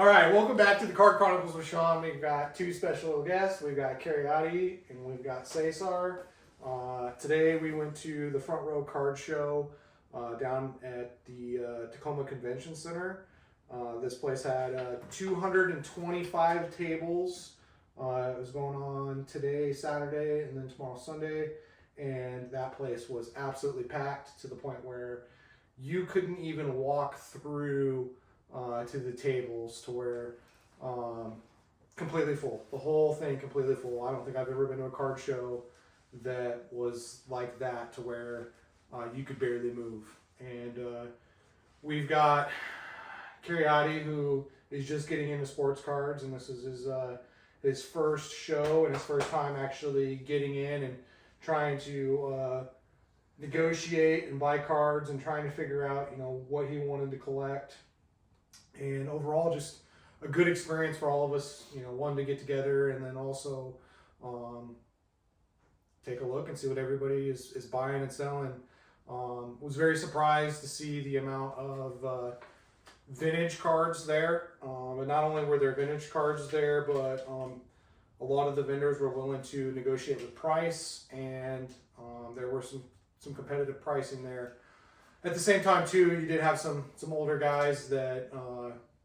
All right, welcome back to the Card Chronicles with Sean. We've got two special guests. We've got Cariotti and we've got Cesar. Today we went to the Frontrow Card Show down at the Tacoma Convention Center. This place had 225 tables. It was going on today, Saturday, and then tomorrow, Sunday. And that place was absolutely packed to the point where you couldn't even walk through to the tables to where completely full. The whole thing completely full. I don't think I've ever been to a card show that was like that to where you could barely move. And we've got Cariotti, who is just getting into sports cards, and this is his first show and his first time actually getting in and trying to negotiate and buy cards and trying to figure out, what he wanted to collect. And overall, just a good experience for all of us, one to get together and then also take a look and see what everybody is buying and selling. Was very surprised to see the amount of vintage cards there. And not only were there vintage cards there, but a lot of the vendors were willing to negotiate with price, and there were some competitive pricing there. At the same time, too, you did have some older guys that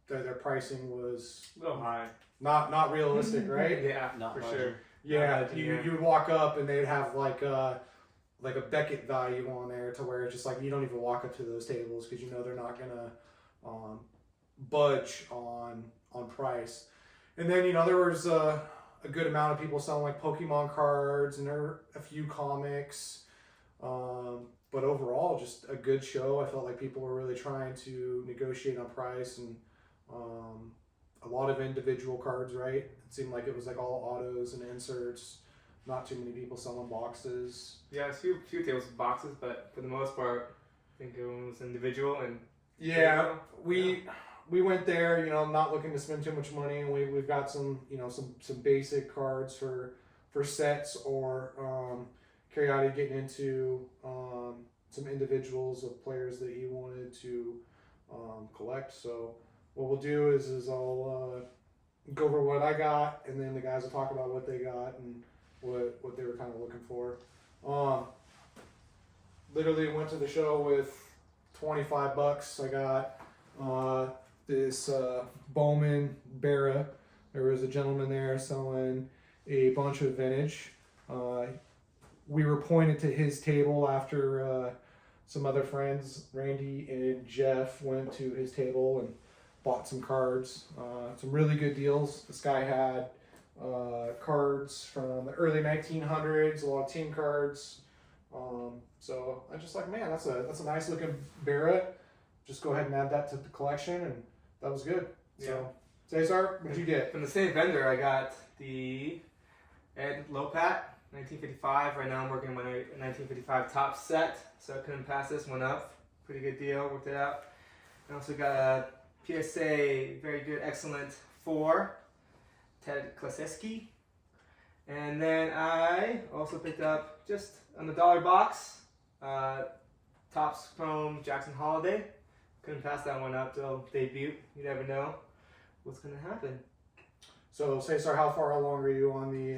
their pricing was a little high, not realistic, right? Yeah, not for sure. Yeah, you would walk up and they'd have like a Beckett value on there to where it's just like you don't even walk up to those tables because they're not gonna budge on price. And then there was a good amount of people selling like Pokemon cards, and there were a few comics. But overall, just a good show. I felt like people were really trying to negotiate on price, and a lot of individual cards, right? It seemed like it was like all autos and inserts, not too many people selling boxes. Yeah, a few tables with boxes, but for the most part, I think it was individual. And yeah, we went there, not looking to spend too much money, and we've got some basic cards for sets, or Cariotti getting into some individuals of players that he wanted to collect. So what we'll do is I'll go over what I got, and then the guys will talk about what they got and what they were kind of looking for. Literally went to the show with $25. I got this Bowman Barra. There was a gentleman there selling a bunch of vintage. We were pointed to his table after some other friends, Randy and Jeff, went to his table and bought some cards. Some really good deals. This guy had cards from the early 1900s, a lot of team cards. So I just like, man, that's a nice looking Barrett. Just go ahead and add that to the collection, and that was good. Yeah. So, Cesar, what'd you get? From the same vendor, I got the Ed Lopat 1955. Right now I'm working on a 1955 top set, so I couldn't pass this one up. Pretty good deal, worked it out. I also got a PSA very good, excellent 4, Ted Klaseski. And then I also picked up, just on the dollar box, Topps Chrome Jackson Holiday. Couldn't pass that one up till debut. You never know what's going to happen. So, Cesar, how far along are you on the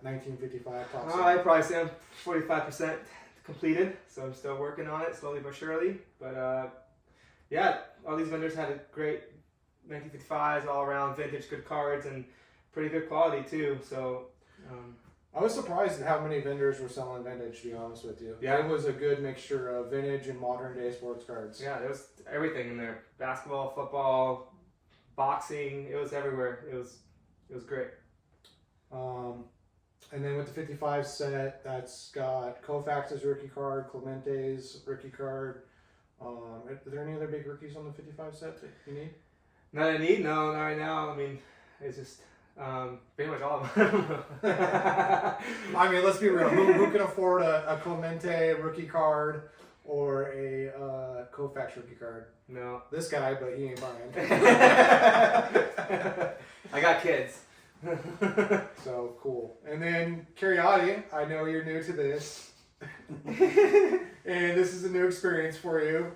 1955 top set? I'd probably say I'm 45% completed, so I'm still working on it, slowly but surely. But yeah, all these vendors had a great 1955s, all around vintage, good cards, and pretty good quality too. So I was surprised at how many vendors were selling vintage, to be honest with you. Yeah. It was a good mixture of vintage and modern day sports cards. yeah, there was everything in there: basketball, football, boxing. It was everywhere. It was great. And then with the 55 set, that's got Koufax's rookie card, Clemente's rookie card. Are there any other big rookies on the 55 set that you need? Not a need? No, not right now. I mean, it's just pretty much all of them. I mean, let's be real. Who can afford a Clemente rookie card or a Koufax rookie card? No. This guy, but he ain't buying. I got kids. So cool. And then Cariotti, I know you're new to this. And this is a new experience for you.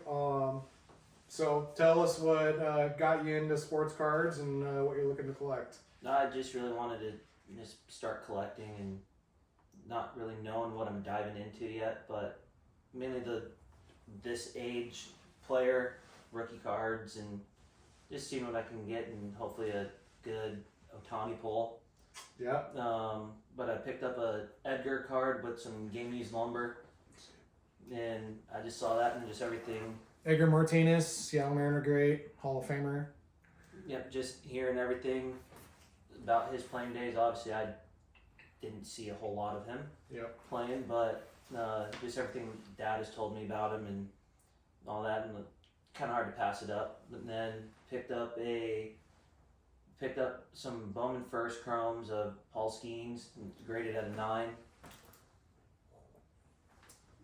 So tell us what got you into sports cards and what you're looking to collect. I just really wanted to just start collecting and not really knowing what I'm diving into yet, but mainly this age player, rookie cards, and just seeing what I can get and hopefully a good Otani pull. Yeah. But I picked up a Edgar card with some game used lumber, and I just saw that and just everything. Edgar Martinez, Seattle Mariner great, Hall of Famer. Yep, just hearing everything about his playing days. Obviously, I didn't see a whole lot of him playing, but just everything Dad has told me about him and all that, and kind of hard to pass it up. But then picked up some Bowman First Chromes of Paul Skeens, graded at a 9.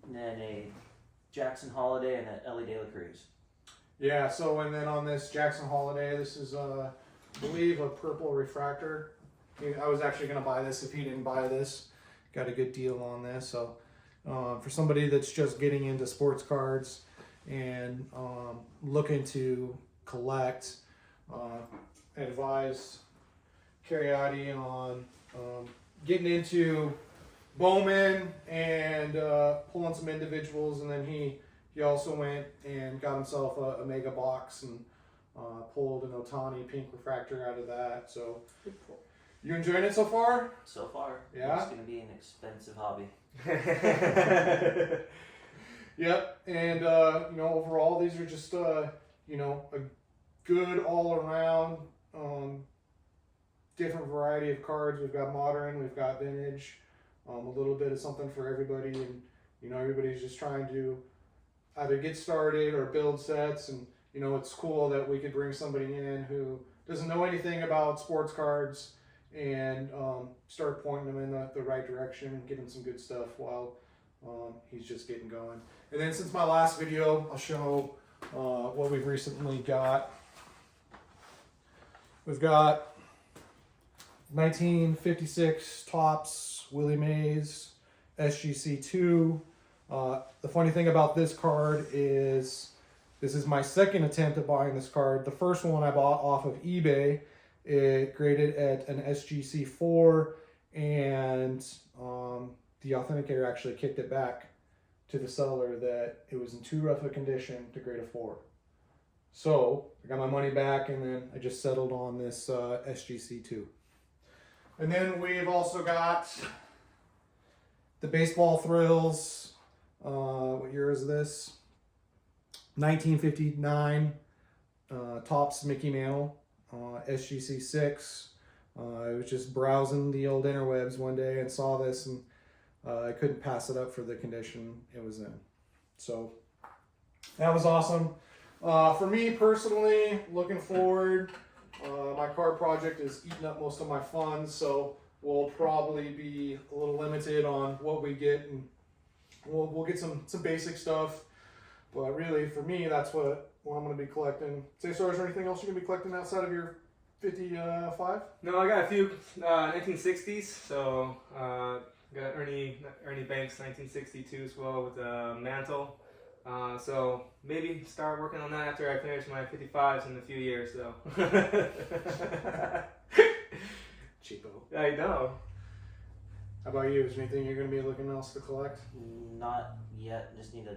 And then a Jackson Holiday and a Ellie De La Cruz. Yeah, so and then on this Jackson Holiday, this is, I believe, a purple refractor. I was actually going to buy this if he didn't buy this. Got a good deal on this. So for somebody that's just getting into sports cards and looking to collect, advised Cariotti on getting into Bowman and pulling some individuals, and then he also went and got himself a mega box and pulled an Otani pink refractor out of that. So you enjoying it so far? So far, yeah. It's going to be an expensive hobby. Yep, and overall these are just a good all around different variety of cards. We've got modern, we've got vintage, a little bit of something for everybody, and everybody's just trying to either get started or build sets. And it's cool that we could bring somebody in who doesn't know anything about sports cards and start pointing them in the right direction and getting some good stuff while he's just getting going. And then since my last video, I'll show what we've recently got. We've got 1956 Topps Willie Mays SGC2. The funny thing about this card is this is my second attempt at buying this card. The first one I bought off of eBay. It graded at an SGC4, and the authenticator actually kicked it back to the seller that it was in too rough a condition to grade a 4. So I got my money back, and then I just settled on this SGC2. And then we've also got the Baseball Thrills. What year is this? 1959 Topps Mickey Mantle. SGC6. I was just browsing the old interwebs one day and saw this, and I couldn't pass it up for the condition it was in. So that was awesome. For me personally, looking forward, my card project is eating up most of my funds, so we'll probably be a little limited on what we get, and we'll get some basic stuff. But really, for me, that's what I'm going to be collecting. Cesar, is there anything else you're going to be collecting outside of your 55? No, I got a few 1960s. So got Ernie Banks 1962 as well with a mantle. So maybe start working on that after I finish my 55s in a few years, though. Cheapo. I know. How about you? Is there anything you're going to be looking else to collect? Not yet. Just need to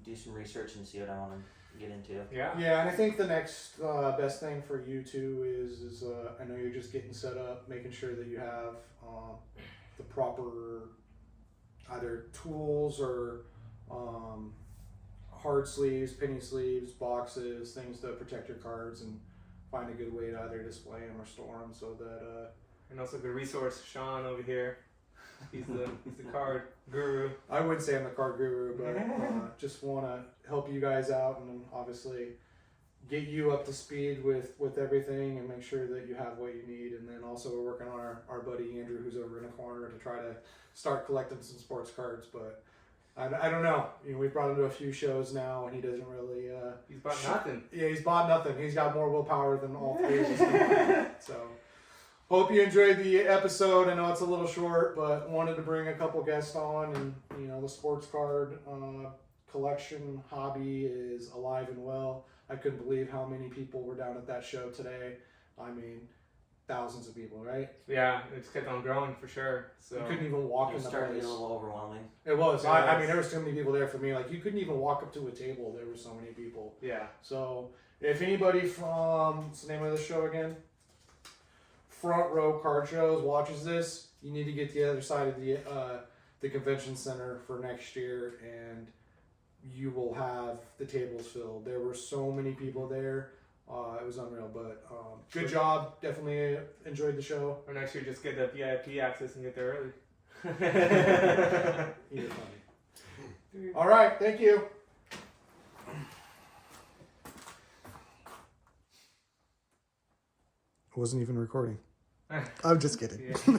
do some research and see what I want to get into. Yeah, and I think the next best thing for you too is I know you're just getting set up, making sure that you have the proper either tools or hard sleeves, penny sleeves, boxes, things to protect your cards, and find a good way to either display them or store them so that. And also the resource, Sean over here. He's the card guru. I wouldn't say I'm the card guru, but just want to help you guys out and obviously get you up to speed with everything and make sure that you have what you need. And then also we're working on our buddy Andrew, who's over in the corner, to try to start collecting some sports cards. But I don't know. We've brought him to a few shows now, and he doesn't really. He's bought nothing. Yeah, he's bought nothing. He's got more willpower than all three of us. So. Hope you enjoyed the episode. I know it's a little short, but wanted to bring a couple guests on, and the sports card collection hobby is alive and well. I couldn't believe how many people were down at that show today. I mean, thousands of people, right? Yeah, it's kept on growing for sure. So You couldn't even walk It in the started to place. get a little overwhelming. It was. It I was. mean, there was too many people there for me. Like, you couldn't even walk up to a table. There were so many people. yeah. So, if anybody from, what's the name of the show again? Frontrow Card Shows watches this, you need to get the other side of the convention center for next year, and you will have the tables filled. There were so many people there. It was unreal, but good job. Definitely enjoyed the show. Or next year, just get the VIP access and get there early. You're funny. All right, thank you. I wasn't even recording. I'm just kidding. Yeah.